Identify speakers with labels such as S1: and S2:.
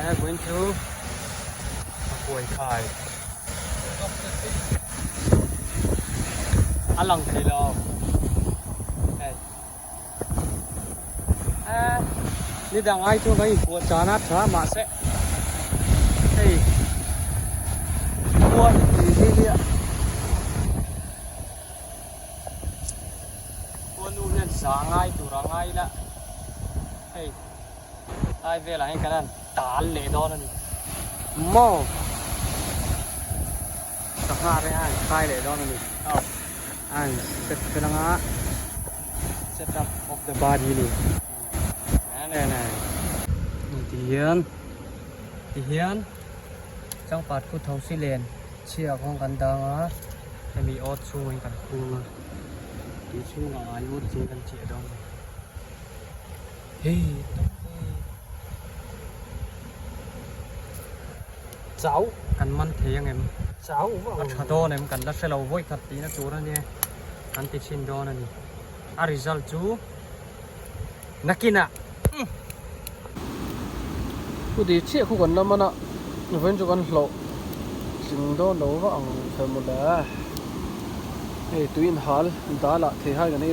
S1: I'm going to Hoi Kai. Along the law. Đi đằng ai cho cái của chó nát chó mà sẽ hey mua thì đi đi mua nu nên sáng ai tụ ra ngay là hey ai về lại cái này tán lệ đó này mò tập hai đấy ai khai lệ đó này ai set cái đó set up of the body này này thì hiền trong part của thấu xí liền chia không cần đăng thìมีออดช่วยกันคูมาที่ช่วยงานออดจริงกันเจียดองเฮ้ยเจ้ากันมันเทียงไงมั้งเจ้าว่าขัดโดนไงมันกันแล้วเสร็จเราไว้ขัดตีนะตัวนั่นเนี่ยกันติดชินโดนนั่นนี่อาริซัลจูนักกินอ่ะกูดีเชี่ยคู่กันแล้วมันอ่ะเว้นจุกันหลอกจึงโดนหลอกก็อังเสมอเลยเฮ้ยตุยนฮัลดาละเที่ยให้กันนี่